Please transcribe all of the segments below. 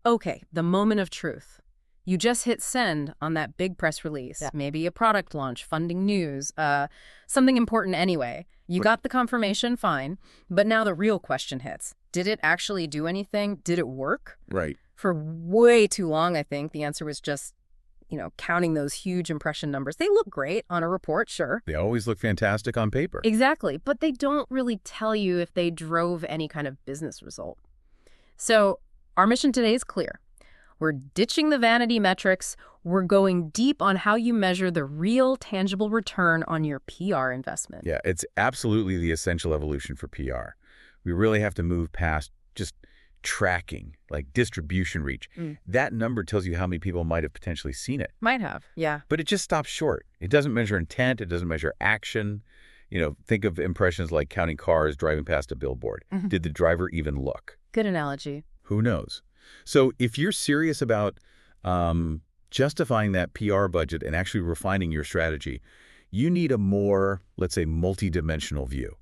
Okay, the moment of truth. You just hit send on that big press release, maybe a product launch, funding news, something important anyway. You got the confirmation, fine, but now the real question hits. Did it actually do anything? Did it work? Right. For way too long, I think, the answer was just, counting those huge impression numbers. They look great on a report, sure. They always look fantastic on paper. Exactly, but they don't really tell you if they drove any kind of business result. So our mission today is clear. We're ditching the vanity metrics. We're going deep on how you measure the real tangible return on your PR investment. Yeah, it's absolutely the essential evolution for PR. We really have to move past just tracking, like distribution reach. That number tells you how many people might have potentially seen it. Might have, yeah. But it just stops short. It doesn't measure intent. It doesn't measure action. Think of impressions like counting cars driving past a billboard. Did the driver even look? Good analogy. Who knows? So if you're serious about justifying that PR budget and actually refining your strategy, you need a more, let's say, multidimensional view.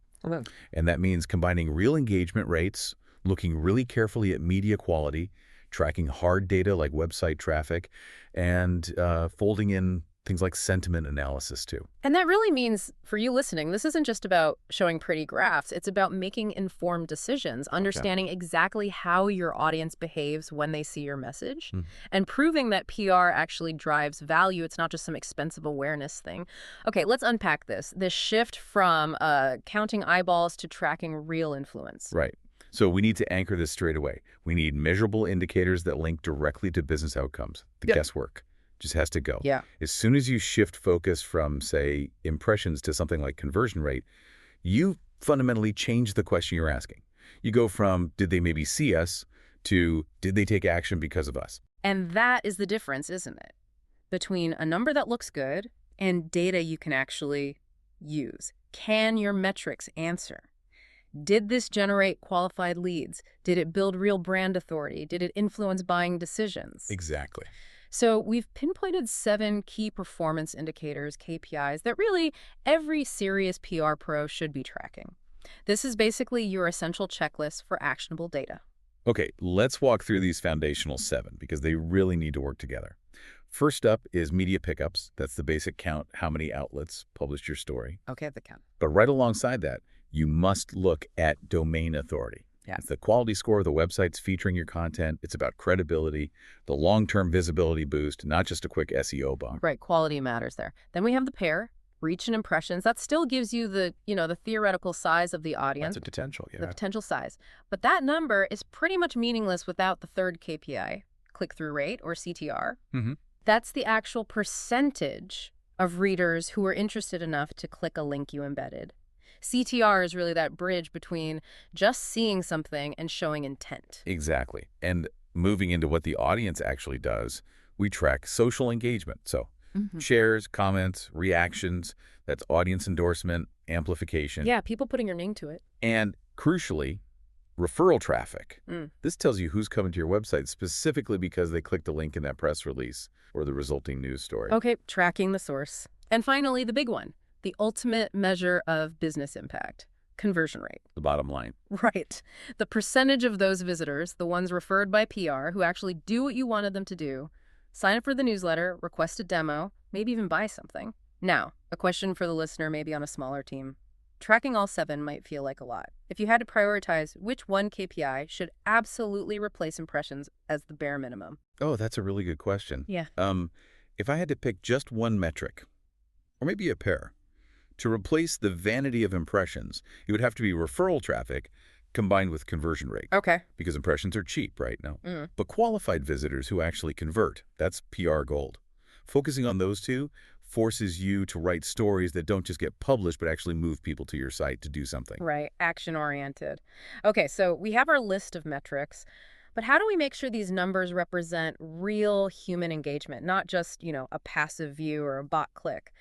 And that means combining real engagement rates, looking really carefully at media quality, tracking hard data like website traffic, and folding in things like sentiment analysis too. And that really means, for you listening, this isn't just about showing pretty graphs. It's about making informed decisions, understanding exactly how your audience behaves when they see your message, and proving that PR actually drives value. It's not just some expensive awareness thing. Okay, let's unpack this. This shift from counting eyeballs to tracking real influence. Right. So we need to anchor this straight away. We need measurable indicators that link directly to business outcomes. The guesswork just has to go. Yeah. As soon as you shift focus from, say, impressions to something like conversion rate, you fundamentally change the question you're asking. You go from, did they maybe see us, to, did they take action because of us? And that is the difference, isn't it? Between a number that looks good and data you can actually use. Can your metrics answer? Did this generate qualified leads? Did it build real brand authority? Did it influence buying decisions? Exactly. So we've pinpointed 7 key performance indicators, KPIs, that really every serious PR pro should be tracking. This is basically your essential checklist for actionable data. Okay, let's walk through these foundational 7 because they really need to work together. First up is media pickups. That's the basic count, how many outlets published your story. Okay, the count. But right alongside that, you must look at domain authority. Yeah. It's the quality score of the websites featuring your content. It's about credibility, the long-term visibility boost, not just a quick SEO bump. Right, quality matters there. Then we have the pair, reach and impressions. That still gives you the theoretical size of the audience. That's a potential, yeah. The potential size. But that number is pretty much meaningless without the third KPI, click-through rate, or CTR. That's the actual percentage of readers who are interested enough to click a link you embedded. CTR is really that bridge between just seeing something and showing intent. Exactly. And moving into what the audience actually does, we track social engagement. So shares, comments, reactions, that's audience endorsement, amplification. Yeah, people putting your name to it. And crucially, referral traffic. This tells you who's coming to your website specifically because they clicked a link in that press release or the resulting news story. Okay, tracking the source. And finally, the big one. The ultimate measure of business impact, conversion rate. The bottom line. Right. The percentage of those visitors, the ones referred by PR, who actually do what you wanted them to do, sign up for the newsletter, request a demo, maybe even buy something. Now, a question for the listener, maybe on a smaller team. Tracking all 7 might feel like a lot. If you had to prioritize, which one KPI should absolutely replace impressions as the bare minimum? Oh, that's a really good question. Yeah. If I had to pick just one metric, or maybe a pair, to replace the vanity of impressions, it would have to be referral traffic combined with conversion rate. Okay. Because impressions are cheap, right? No. But qualified visitors who actually convert, that's PR gold. Focusing on those two forces you to write stories that don't just get published, but actually move people to your site to do something. Right. Action-oriented. Okay, so we have our list of metrics. But how do we make sure these numbers represent real human engagement, not just, a passive view or a bot click?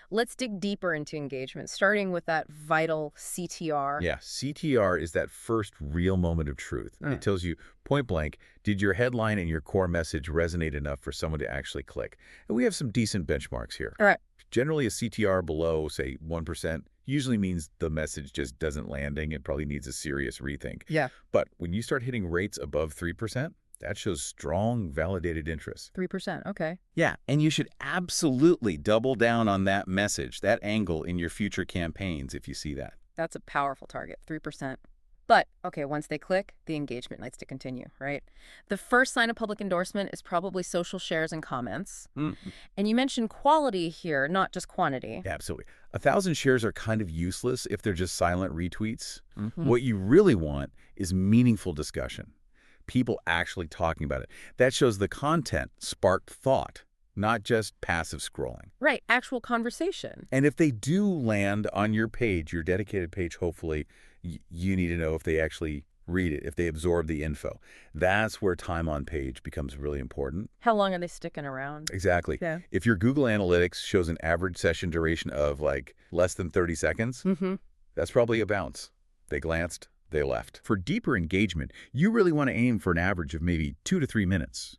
Let's dig deeper into engagement, starting with that vital CTR. Yeah, CTR is that first real moment of truth. It tells you point blank, did your headline and your core message resonate enough for someone to actually click? And we have some decent benchmarks here. All right. Generally, a CTR below, say, 1% usually means the message just doesn't landing. It probably needs a serious rethink. Yeah. But when you start hitting rates above 3%, That shows strong, validated interest. 3%, okay. Yeah, and you should absolutely double down on that message, that angle in your future campaigns if you see that. That's a powerful target, 3%. But, okay, once they click, the engagement needs to continue, right? The first sign of public endorsement is probably social shares and comments. And you mentioned quality here, not just quantity. Yeah, absolutely. 1,000 shares are kind of useless if they're just silent retweets. What you really want is meaningful discussion. People actually talking about it. That shows the content sparked thought, not just passive scrolling. Right, actual conversation. And if they do land on your page, your dedicated page, hopefully, you need to know if they actually read it, if they absorb the info. That's where time on page becomes really important. How long are they sticking around? Exactly. Yeah. If your Google Analytics shows an average session duration of like less than 30 seconds, that's probably a bounce. They glanced, they left. For deeper engagement, you really want to aim for an average of maybe 2 to 3 minutes.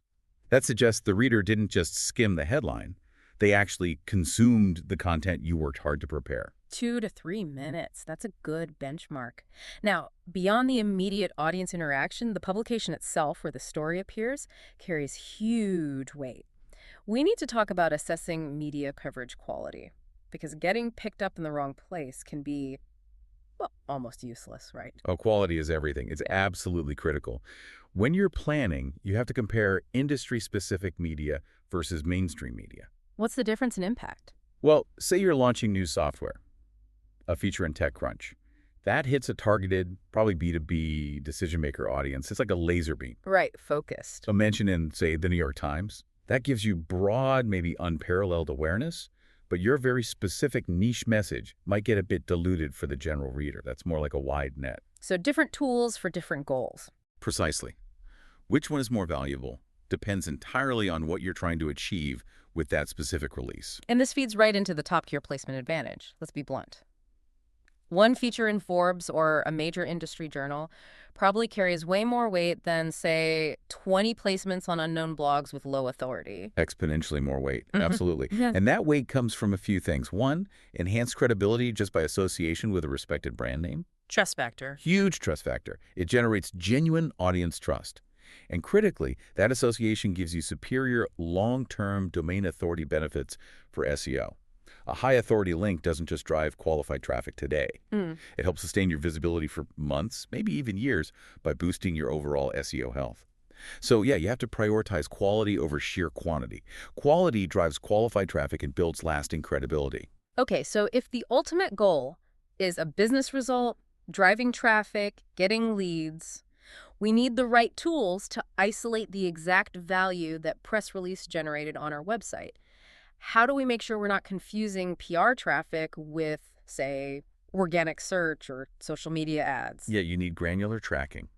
That suggests the reader didn't just skim the headline. They actually consumed the content you worked hard to prepare. 2 to 3 minutes. That's a good benchmark. Now, beyond the immediate audience interaction, the publication itself, where the story appears, carries huge weight. We need to talk about assessing media coverage quality, because getting picked up in the wrong place can be, well, almost useless, right? Oh, quality is everything. It's absolutely critical. When you're planning, you have to compare industry-specific media versus mainstream media. What's the difference in impact? Well, say you're launching new software, a feature in TechCrunch. That hits a targeted, probably B2B decision-maker audience. It's like a laser beam. Right, focused. A mention in, say, the New York Times. That gives you broad, maybe unparalleled awareness, but your very specific niche message might get a bit diluted for the general reader. That's more like a wide net. So different tools for different goals. Precisely. Which one is more valuable depends entirely on what you're trying to achieve with that specific release. And this feeds right into the top-tier placement advantage. Let's be blunt. One feature in Forbes or a major industry journal probably carries way more weight than, say, 20 placements on unknown blogs with low authority. Exponentially more weight, absolutely. Yeah. And that weight comes from a few things. One, enhanced credibility just by association with a respected brand name. Trust factor. Huge trust factor. It generates genuine audience trust. And critically, that association gives you superior long-term domain authority benefits for SEO. A high-authority link doesn't just drive qualified traffic today. It helps sustain your visibility for months, maybe even years, by boosting your overall SEO health. So yeah, you have to prioritize quality over sheer quantity. Quality drives qualified traffic and builds lasting credibility. Okay, so if the ultimate goal is a business result, driving traffic, getting leads, we need the right tools to isolate the exact value that press release generated on our website. How do we make sure we're not confusing PR traffic with, say, organic search or social media ads? Yeah, you need granular tracking.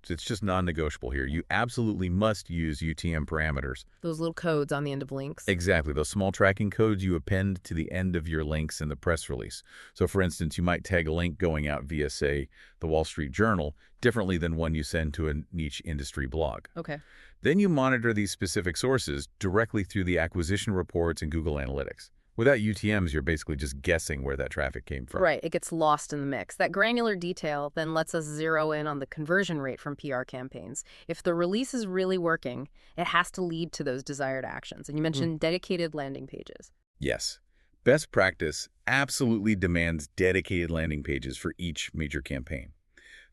It's just non-negotiable here. You absolutely must use UTM parameters. Those little codes on the end of links. Exactly. Those small tracking codes you append to the end of your links in the press release. So for instance, you might tag a link going out via, say, the Wall Street Journal differently than one you send to a niche industry blog. Okay. Then you monitor these specific sources directly through the acquisition reports and Google Analytics. Without UTMs, you're basically just guessing where that traffic came from. Right, it gets lost in the mix. That granular detail then lets us zero in on the conversion rate from PR campaigns. If the release is really working, it has to lead to those desired actions. And you mentioned dedicated landing pages. Yes. Best practice absolutely demands dedicated landing pages for each major campaign.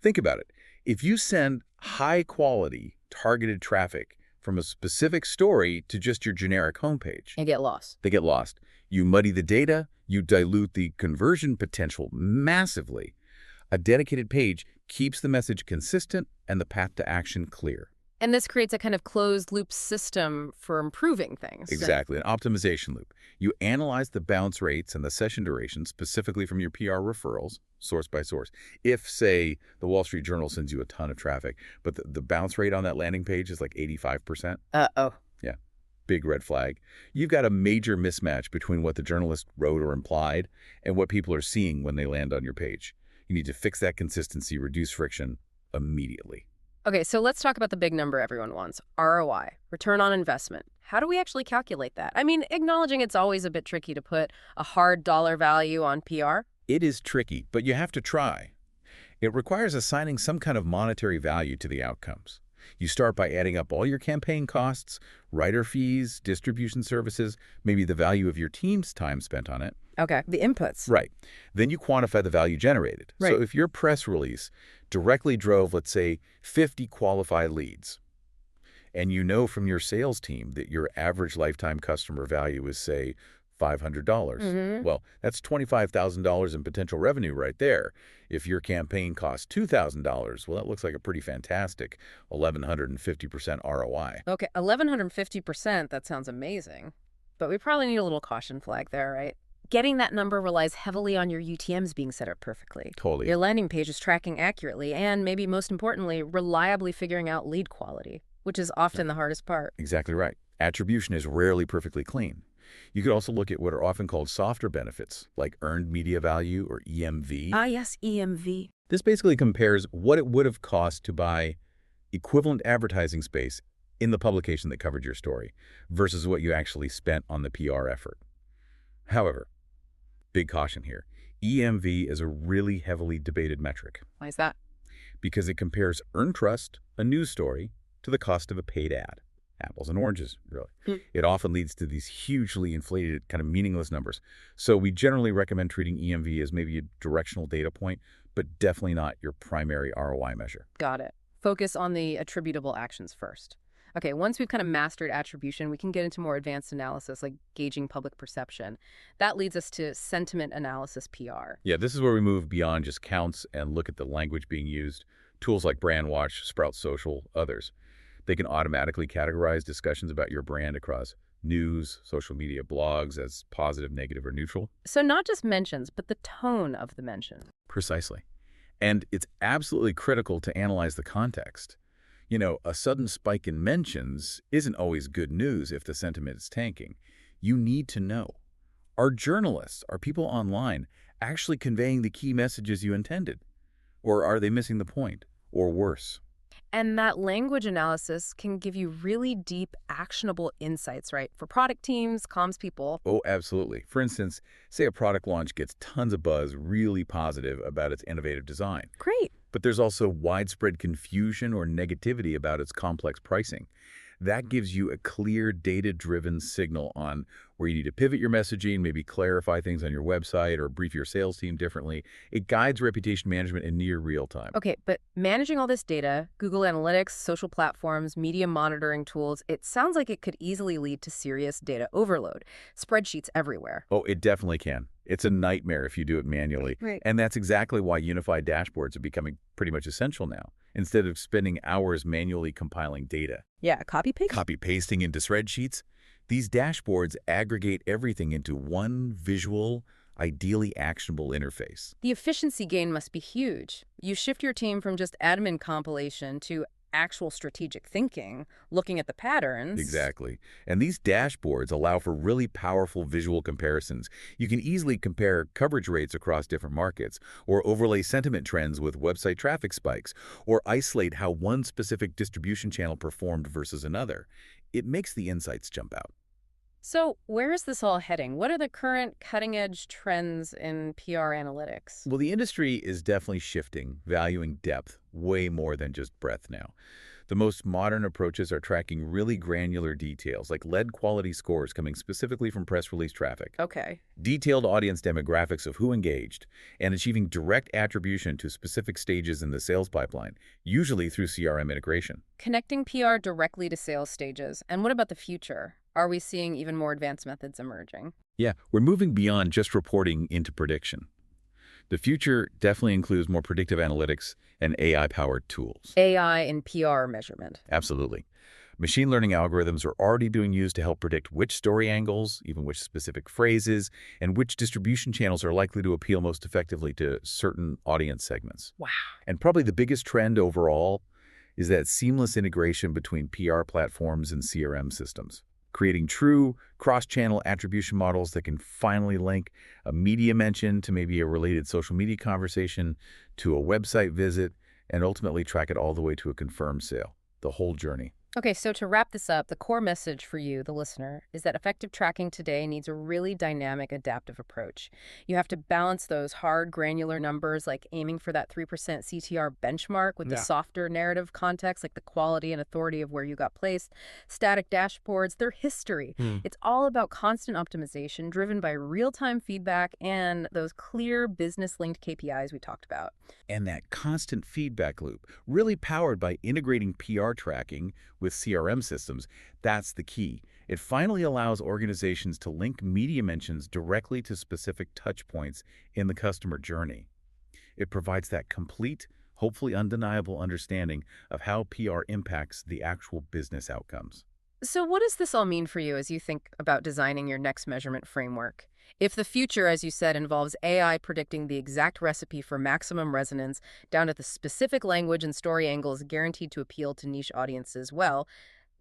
Think about it. If you send high-quality, targeted traffic from a specific story to just your generic homepage, And get lost. they get lost. You muddy the data, you dilute the conversion potential massively. A dedicated page keeps the message consistent and the path to action clear. And this creates a kind of closed-loop system for improving things. Exactly, an optimization loop. You analyze the bounce rates and the session duration specifically from your PR referrals, source by source. If, say, the Wall Street Journal sends you a ton of traffic, but the bounce rate on that landing page is like 85%. Uh-oh. Yeah, big red flag. You've got a major mismatch between what the journalist wrote or implied and what people are seeing when they land on your page. You need to fix that consistency, reduce friction immediately. Okay, so let's talk about the big number everyone wants, ROI, return on investment. How do we actually calculate that? I mean, acknowledging it's always a bit tricky to put a hard dollar value on PR. It is tricky, but you have to try. It requires assigning some kind of monetary value to the outcomes. You start by adding up all your campaign costs, writer fees, distribution services, maybe the value of your team's time spent on it. Okay, the inputs. Right. Then you quantify the value generated. Right. So if your press release directly drove, let's say, 50 qualified leads, and you know from your sales team that your average lifetime customer value is, say, $500. Well, that's $25,000 in potential revenue right there. If your campaign costs $2,000, well, that looks like a pretty fantastic 1,150% ROI. Okay, 1,150%, that sounds amazing. But we probably need a little caution flag there, right? Getting that number relies heavily on your UTMs being set up perfectly. Totally. Your landing page is tracking accurately and, maybe most importantly, reliably figuring out lead quality, which is often the hardest part. Exactly right. Attribution is rarely perfectly clean. You could also look at what are often called softer benefits, like earned media value or EMV. Ah, yes, EMV. This basically compares what it would have cost to buy equivalent advertising space in the publication that covered your story versus what you actually spent on the PR effort. However, big caution here, EMV is a really heavily debated metric. Why is that? Because it compares earned trust, a news story, to the cost of a paid ad. Apples and oranges, really. It often leads to these hugely inflated, kind of meaningless numbers. So we generally recommend treating EMV as maybe a directional data point, but definitely not your primary ROI measure. Got it. Focus on the attributable actions first. Okay, once we've kind of mastered attribution, we can get into more advanced analysis, like gauging public perception. That leads us to sentiment analysis PR. Yeah, this is where we move beyond just counts and look at the language being used. Tools like Brandwatch, Sprout Social, others. They can automatically categorize discussions about your brand across news, social media, blogs as positive, negative, or neutral. So not just mentions, but the tone of the mention. Precisely. And it's absolutely critical to analyze the context. You know, a sudden spike in mentions isn't always good news if the sentiment is tanking. You need to know, are journalists, are people online actually conveying the key messages you intended? Or are they missing the point? Or worse? And that language analysis can give you really deep, actionable insights, right? For product teams, comms people. Oh, absolutely. For instance, say a product launch gets tons of buzz, really positive about its innovative design. Great. But there's also widespread confusion or negativity about its complex pricing. That gives you a clear, data-driven signal on where you need to pivot your messaging, maybe clarify things on your website or brief your sales team differently. It guides reputation management in near real time. Okay, but managing all this data, Google Analytics, social platforms, media monitoring tools, it sounds like it could easily lead to serious data overload. Spreadsheets everywhere. Oh, it definitely can. It's a nightmare if you do it manually. Right. And that's exactly why unified dashboards are becoming pretty much essential now, instead of spending hours manually compiling data. Yeah, copy-paste? Copy-pasting into spreadsheets. These dashboards aggregate everything into one visual, ideally actionable interface. The efficiency gain must be huge. You shift your team from just admin compilation to actual strategic thinking, looking at the patterns. Exactly. And these dashboards allow for really powerful visual comparisons. You can easily compare coverage rates across different markets, or overlay sentiment trends with website traffic spikes, or isolate how one specific distribution channel performed versus another. It makes the insights jump out. So where is this all heading? What are the current cutting-edge trends in PR analytics? Well, the industry is definitely shifting, valuing depth way more than just breadth now. The most modern approaches are tracking really granular details, like lead quality scores coming specifically from press release traffic. Okay. Detailed audience demographics of who engaged, and achieving direct attribution to specific stages in the sales pipeline, usually through CRM integration. Connecting PR directly to sales stages. And what about the future? Are we seeing even more advanced methods emerging? Yeah, we're moving beyond just reporting into prediction. The future definitely includes more predictive analytics and AI-powered tools. AI in PR measurement. Absolutely. Machine learning algorithms are already being used to help predict which story angles, even which specific phrases, and which distribution channels are likely to appeal most effectively to certain audience segments. Wow. And probably the biggest trend overall is that seamless integration between PR platforms and CRM systems, creating true cross-channel attribution models that can finally link a media mention to maybe a related social media conversation to a website visit and ultimately track it all the way to a confirmed sale, the whole journey. Okay, so to wrap this up, the core message for you, the listener, is that effective tracking today needs a really dynamic, adaptive approach. You have to balance those hard, granular numbers, like aiming for that 3% CTR benchmark, with the Yeah. softer narrative context, like the quality and authority of where you got placed. Static dashboards, their history. Hmm. It's all about constant optimization driven by real-time feedback and those clear business-linked KPIs we talked about. And that constant feedback loop, really powered by integrating PR tracking with CRM systems, that's the key. It finally allows organizations to link media mentions directly to specific touch points in the customer journey. It provides that complete, hopefully undeniable understanding of how PR impacts the actual business outcomes. So what does this all mean for you as you think about designing your next measurement framework? If the future, as you said, involves AI predicting the exact recipe for maximum resonance down to the specific language and story angles guaranteed to appeal to niche audiences, well,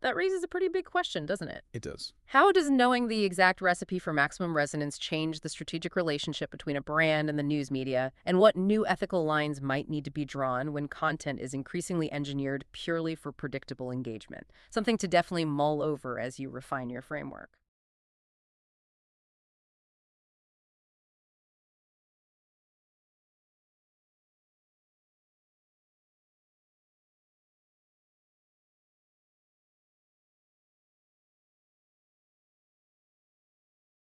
that raises a pretty big question, doesn't it? It does. How does knowing the exact recipe for maximum resonance change the strategic relationship between a brand and the news media? And what new ethical lines might need to be drawn when content is increasingly engineered purely for predictable engagement? Something to definitely mull over as you refine your framework.